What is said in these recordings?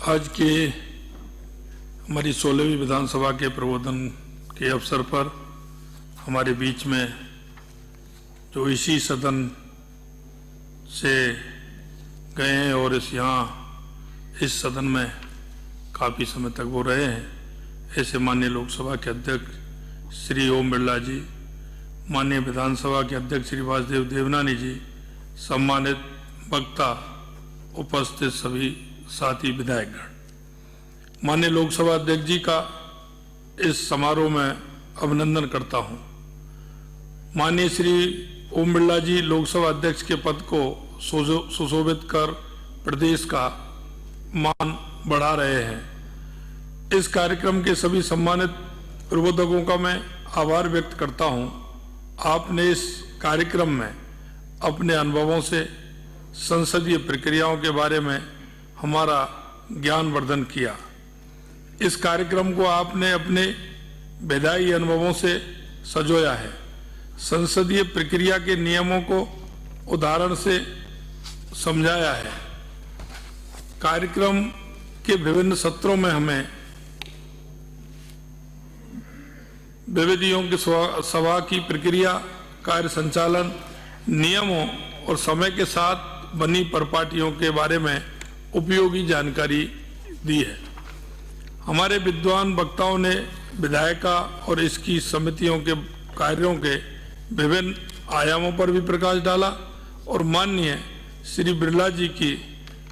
आज के हमारी 16वीं विधानसभा के प्रबोधन के अवसर पर हमारे बीच में जो इसी सदन से गए हैं और इस सदन में काफ़ी समय तक वो रहे हैं, ऐसे माननीय लोकसभा के अध्यक्ष श्री ओम बिरला जी, माननीय विधानसभा के अध्यक्ष श्री वासुदेव देवनानी जी, सम्मानित वक्ता, उपस्थित सभी साथी विधायकगण, माननीय लोकसभा अध्यक्ष जी का इस समारोह में अभिनंदन करता हूं। माननीय श्री ओम बिरला जी लोकसभा अध्यक्ष के पद को सुशोभित कर प्रदेश का मान बढ़ा रहे हैं। इस कार्यक्रम के सभी सम्मानित प्रबोधकों का मैं आभार व्यक्त करता हूं। आपने इस कार्यक्रम में अपने अनुभवों से संसदीय प्रक्रियाओं के बारे में हमारा ज्ञान वर्धन किया। इस कार्यक्रम को आपने अपने विधायी अनुभवों से सजोया है। संसदीय प्रक्रिया के नियमों को उदाहरण से समझाया है। कार्यक्रम के विभिन्न सत्रों में हमें विविधियों की सभा की प्रक्रिया, कार्य संचालन, नियमों और समय के साथ बनी परिपाटियों के बारे में उपयोगी जानकारी दी है। हमारे विद्वान वक्ताओं ने विधायिका और इसकी समितियों के कार्यों के विभिन्न आयामों पर भी प्रकाश डाला और माननीय श्री बिरला जी की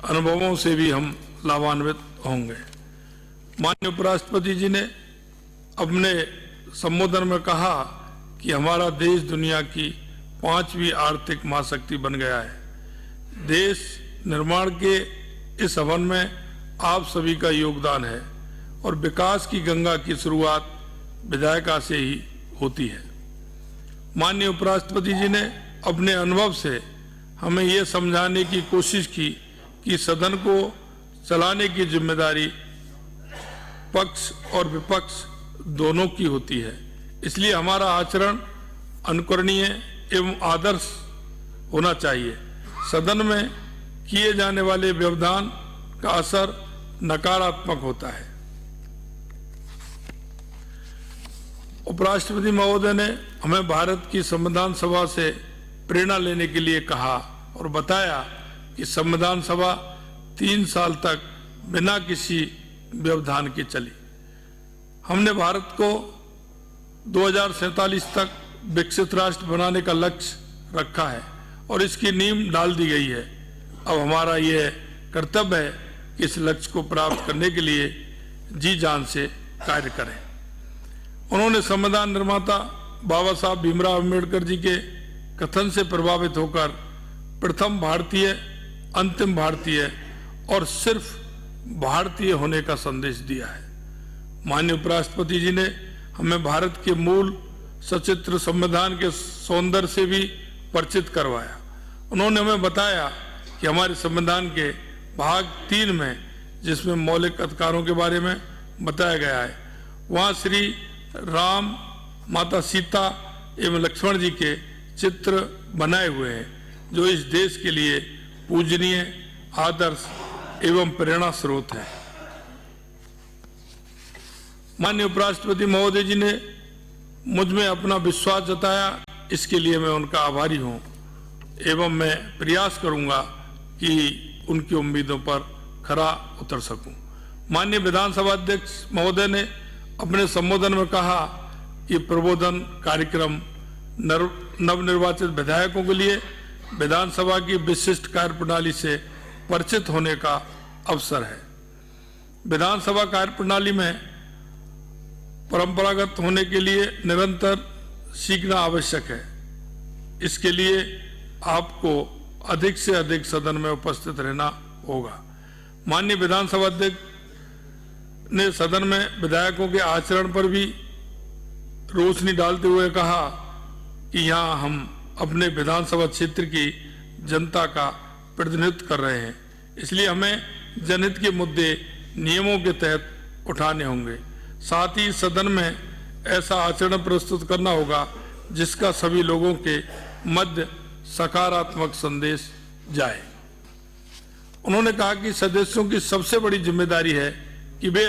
अनुभवों से भी हम लाभान्वित होंगे। माननीय उपराष्ट्रपति जी ने अपने संबोधन में कहा कि हमारा देश दुनिया की 5वीं आर्थिक महाशक्ति बन गया है। देश निर्माण के इस हवन में आप सभी का योगदान है और विकास की गंगा की शुरुआत विधायिका से ही होती है। माननीय उपराष्ट्रपति जी ने अपने अनुभव से हमें ये समझाने की कोशिश की कि सदन को चलाने की जिम्मेदारी पक्ष और विपक्ष दोनों की होती है। इसलिए हमारा आचरण अनुकरणीय एवं आदर्श होना चाहिए। सदन में किए जाने वाले व्यवधान का असर नकारात्मक होता है। उपराष्ट्रपति महोदय ने हमें भारत की संविधान सभा से प्रेरणा लेने के लिए कहा और बताया कि संविधान सभा 3 साल तक बिना किसी व्यवधान के चली। हमने भारत को 2047 तक विकसित राष्ट्र बनाने का लक्ष्य रखा है और इसकी नींव डाल दी गई है। अब हमारा यह कर्तव्य है कि इस लक्ष्य को प्राप्त करने के लिए जी जान से कार्य करें। उन्होंने संविधान निर्माता बाबा साहब भीमराव अम्बेडकर जी के कथन से प्रभावित होकर प्रथम भारतीय, अंतिम भारतीय और सिर्फ भारतीय होने का संदेश दिया है। माननीय उपराष्ट्रपति जी ने हमें भारत के मूल सचित्र संविधान के सौंदर्य से भी परिचित करवाया। उन्होंने हमें बताया कि हमारे संविधान के भाग 3 में, जिसमें मौलिक अधिकारों के बारे में बताया गया है, वहाँ श्री राम, माता सीता एवं लक्ष्मण जी के चित्र बनाए हुए हैं, जो इस देश के लिए पूजनीय, आदर्श एवं प्रेरणा स्रोत है। माननीय उपराष्ट्रपति महोदय जी ने मुझ में अपना विश्वास जताया, इसके लिए मैं उनका आभारी हूं एवं मैं प्रयास करूंगा कि उनकी उम्मीदों पर खरा उतर सकूं। माननीय विधानसभा अध्यक्ष महोदय ने अपने संबोधन में कहा कि प्रबोधन कार्यक्रम नवनिर्वाचित विधायकों के लिए विधानसभा की विशिष्ट कार्यप्रणाली से परिचित होने का अवसर है। विधानसभा कार्यप्रणाली में परंपरागत होने के लिए निरंतर सीखना आवश्यक है। इसके लिए आपको अधिक से अधिक सदन में उपस्थित रहना होगा। माननीय विधानसभा अध्यक्ष ने सदन में विधायकों के आचरण पर भी रोशनी डालते हुए कहा कि यहाँ हम अपने विधानसभा क्षेत्र की जनता का प्रतिनिधित्व कर रहे हैं, इसलिए हमें जनहित के मुद्दे नियमों के तहत उठाने होंगे। साथ ही सदन में ऐसा आचरण प्रस्तुत करना होगा जिसका सभी लोगों के मध्य सकारात्मक संदेश जाए। उन्होंने कहा कि सदस्यों की सबसे बड़ी जिम्मेदारी है कि वे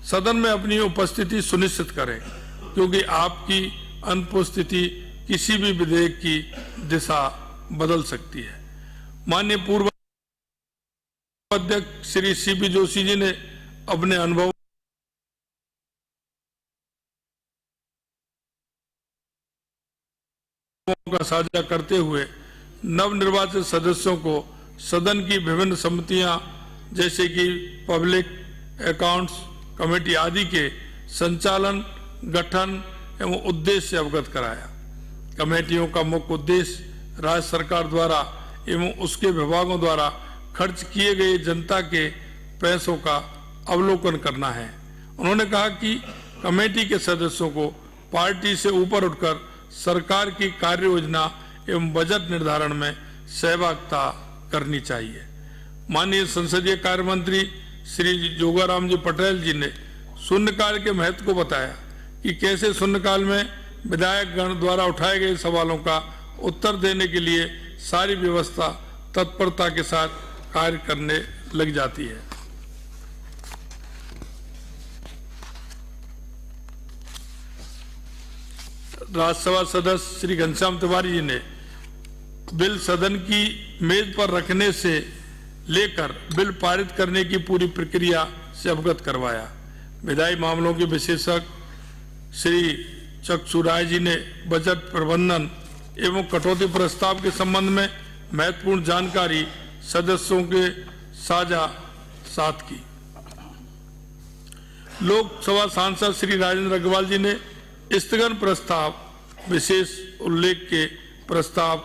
सदन में अपनी उपस्थिति सुनिश्चित करें, क्योंकि आपकी अनुपस्थिति किसी भी विधेयक की दिशा बदल सकती है। माननीय पूर्व अध्यक्ष श्री सीपी जोशी जी ने अपने अनुभव का साझा करते हुए नवनिर्वाचित सदस्यों को सदन की विभिन्न समितियां जैसे कि पब्लिक अकाउंट्स कमेटी आदि के संचालन, गठन एवं उद्देश्य से अवगत कराया। कमेटियों का मुख्य उद्देश्य राज्य सरकार द्वारा एवं उसके विभागों द्वारा खर्च किए गए जनता के पैसों का अवलोकन करना है। उन्होंने कहा कि कमेटी के सदस्यों को पार्टी से ऊपर उठकर सरकार की कार्य योजना एवं बजट निर्धारण में सहभागिता करनी चाहिए। माननीय संसदीय कार्य मंत्री श्री जोगाराम जी पटेल जी ने शून्यकाल के महत्व को बताया कि कैसे शून्यकाल में विधायक गण द्वारा उठाए गए सवालों का उत्तर देने के लिए सारी व्यवस्था तत्परता के साथ कार्य करने लग जाती है। राज्यसभा सदस्य श्री घनश्याम तिवारी जी ने बिल सदन की मेज पर रखने से लेकर बिल पारित करने की पूरी प्रक्रिया से अवगत करवाया। विधायी मामलों के विशेषज्ञ श्री चक्षु राय जी ने बजट प्रबंधन एवं कटौती प्रस्ताव के संबंध में महत्वपूर्ण जानकारी सदस्यों के साथ की। लोकसभा सांसद श्री राजेंद्र अग्रवाल जी ने स्थगन प्रस्ताव, विशेष उल्लेख के प्रस्ताव,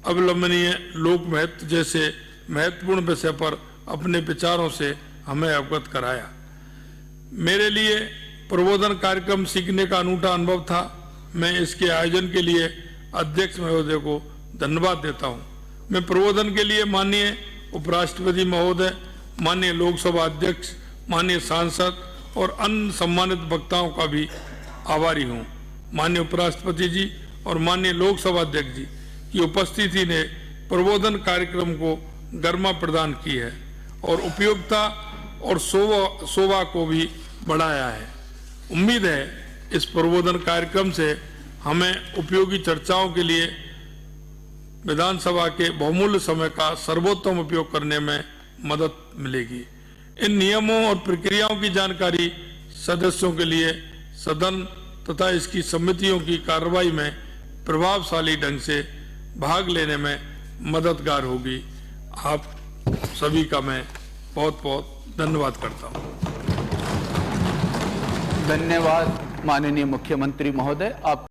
अवलंबनीय लोक महत्व जैसे महत्वपूर्ण विषय पर अपने विचारों से हमें अवगत कराया। मेरे लिए प्रबोधन कार्यक्रम सीखने का अनूठा अनुभव था। मैं इसके आयोजन के लिए अध्यक्ष महोदय को धन्यवाद देता हूं। मैं प्रबोधन के लिए माननीय उपराष्ट्रपति महोदय, माननीय लोकसभा अध्यक्ष, माननीय सांसद और अन्य सम्मानित वक्ताओं का भी आभारी हूं। माननीय उपराष्ट्रपति जी और माननीय लोकसभा अध्यक्ष जी की उपस्थिति ने प्रबोधन कार्यक्रम को गरिमा प्रदान की है और उपयोगिता और शोभा को भी बढ़ाया है। उम्मीद है इस प्रबोधन कार्यक्रम से हमें उपयोगी चर्चाओं के लिए विधानसभा के बहुमूल्य समय का सर्वोत्तम उपयोग करने में मदद मिलेगी। इन नियमों और प्रक्रियाओं की जानकारी सदस्यों के लिए सदन तथा इसकी समितियों की कार्रवाई में प्रभावशाली ढंग से भाग लेने में मददगार होगी। आप सभी का मैं बहुत बहुत धन्यवाद करता हूं। धन्यवाद माननीय मुख्यमंत्री महोदय। आप